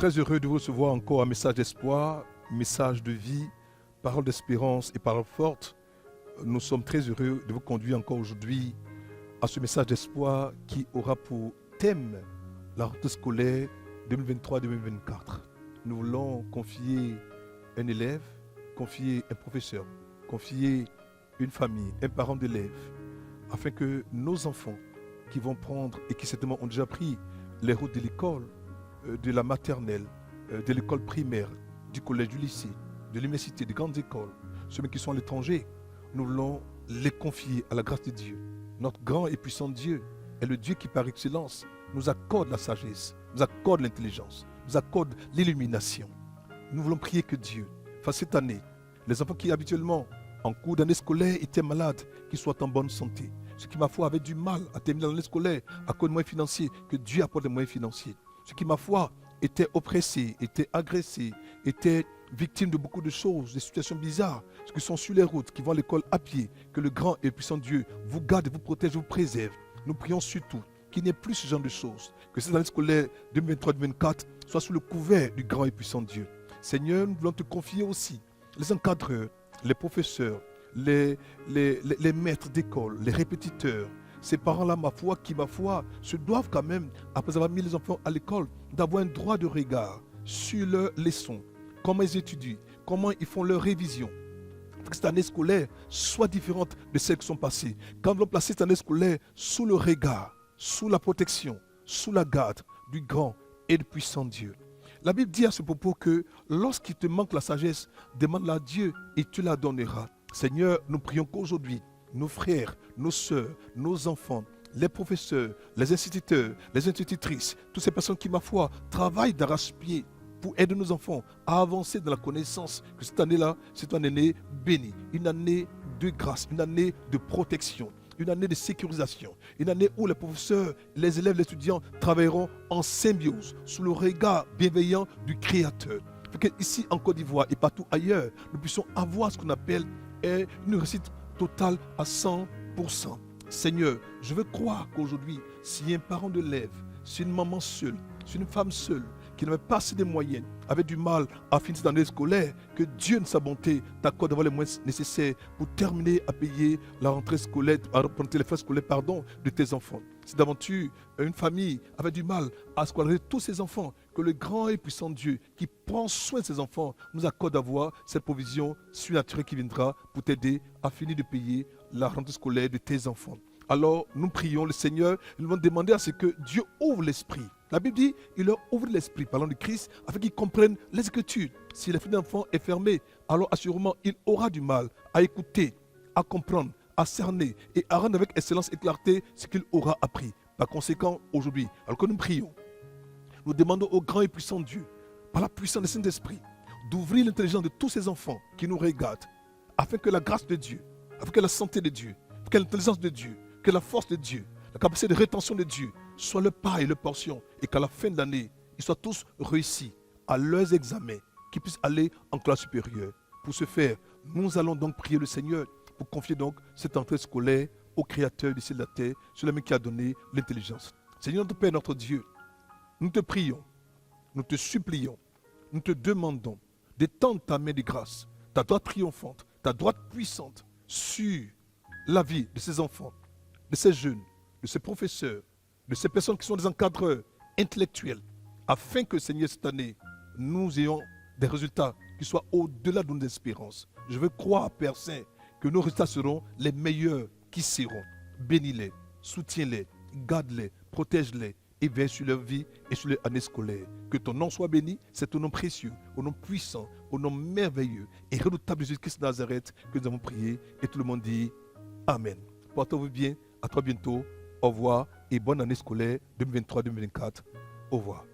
Très heureux de vous recevoir encore un message d'espoir, message de vie, parole d'espérance et parole forte. Nous sommes très heureux de vous conduire encore aujourd'hui à ce message d'espoir qui aura pour thème la rentrée scolaire 2023-2024. Nous voulons confier un élève, confier un professeur, confier une famille, un parent d'élève, afin que nos enfants qui vont prendre et qui certainement ont déjà pris les routes de l'école, de la maternelle, de l'école primaire, du collège, du lycée, de l'université, des grandes écoles, ceux qui sont à l'étranger, nous voulons les confier à la grâce de Dieu. Notre grand et puissant Dieu est le Dieu qui par excellence nous accorde la sagesse, nous accorde l'intelligence, nous accorde l'illumination. Nous voulons prier que Dieu fasse cette année, les enfants qui habituellement en cours d'année scolaire étaient malades, qu'ils soient en bonne santé. Ceux qui, ma foi, avaient du mal à terminer l'année scolaire à cause de moyens financiers, que Dieu apporte les moyens financiers. Ceux qui, ma foi, étaient oppressés, étaient agressés, étaient victimes de beaucoup de choses, des situations bizarres, ceux qui sont sur les routes, qui vont à l'école à pied, que le grand et puissant Dieu vous garde, vous protège, vous préserve. Nous prions surtout qu'il n'y ait plus ce genre de choses, que cette année scolaire 2023-2024 soit sous le couvert du grand et puissant Dieu. Seigneur, nous voulons te confier aussi les encadreurs, les professeurs, les maîtres d'école, les répétiteurs, ces parents-là, ma foi, qui, ma foi, se doivent quand même, après avoir mis les enfants à l'école, d'avoir un droit de regard sur leurs leçons, comment ils étudient, comment ils font leur révision. Que cette année scolaire soit différente de celles qui sont passées. Quand nous allons placer cette année scolaire sous le regard, sous la protection, sous la garde du grand et du puissant Dieu. La Bible dit à ce propos que lorsqu'il te manque la sagesse, demande-la à Dieu et tu la donneras. Seigneur, nous prions qu'aujourd'hui, nos frères, nos sœurs, nos enfants, les professeurs, les instituteurs, les institutrices, toutes ces personnes qui, ma foi, travaillent d'arrache-pied pour aider nos enfants à avancer dans la connaissance que cette année-là, c'est une année bénie, une année de grâce, une année de protection, une année de sécurisation, une année où les professeurs, les élèves, les étudiants travailleront en symbiose, sous le regard bienveillant du Créateur. Pour qu'ici en Côte d'Ivoire et partout ailleurs, nous puissions avoir ce qu'on appelle une réussite totale à 100%. Seigneur, je veux croire qu'aujourd'hui, si un parent d'élève, si une maman seule, si une femme seule, qui n'avait pas assez de moyens, avait du mal à finir cette année scolaire, que Dieu de sa bonté t'accorde d'avoir les moyens nécessaires pour terminer à payer la rentrée scolaire, à reprendre les frais scolaires, de tes enfants. Si d'aventure une famille avait du mal à scolariser tous ses enfants, que le grand et puissant Dieu qui prend soin de ses enfants nous accorde d'avoir cette provision surnaturelle qui viendra pour t'aider à finir de payer la rentrée scolaire de tes enfants. Alors nous prions le Seigneur, nous allons demander à ce que Dieu ouvre l'esprit. La Bible dit, il leur ouvre l'esprit, parlant de Christ, afin qu'ils comprennent les Écritures. Si l'esprit d'un enfant est fermé, alors assurément il aura du mal à écouter, à comprendre, à cerner et à rendre avec excellence et clarté ce qu'il aura appris. Par conséquent, aujourd'hui, alors que nous prions, nous demandons au grand et puissant Dieu, par la puissance du Saint-Esprit, d'ouvrir l'intelligence de tous ces enfants qui nous regardent, afin que la grâce de Dieu, afin que la santé de Dieu, afin que l'intelligence de Dieu, que la force de Dieu, la capacité de rétention de Dieu soit le part et le portion, et qu'à la fin de l'année, ils soient tous réussis à leurs examens, qu'ils puissent aller en classe supérieure. Pour ce faire, nous allons donc prier le Seigneur pour confier donc cette entrée scolaire au Créateur du ciel et de la terre, celui qui a donné l'intelligence. Seigneur notre Père, notre Dieu, nous te prions, nous te supplions, nous te demandons d'étendre ta main de grâce, ta droite triomphante, ta droite puissante sur la vie de ces enfants, de ces jeunes, de ces professeurs, de ces personnes qui sont des encadreurs intellectuels, afin que, Seigneur, cette année, nous ayons des résultats qui soient au-delà de nos espérances. Je veux croire, Père Saint, que nos résultats seront les meilleurs qui seront. Bénis-les, soutiens-les, garde-les, protège-les et veille sur leur vie et sur leur année scolaire. Que ton nom soit béni, c'est au nom précieux, au nom puissant, au nom merveilleux et redoutable de Jésus-Christ de Nazareth que nous avons prié et tout le monde dit Amen. Portez-vous bien, à très bientôt, au revoir et bonne année scolaire 2023-2024. Au revoir.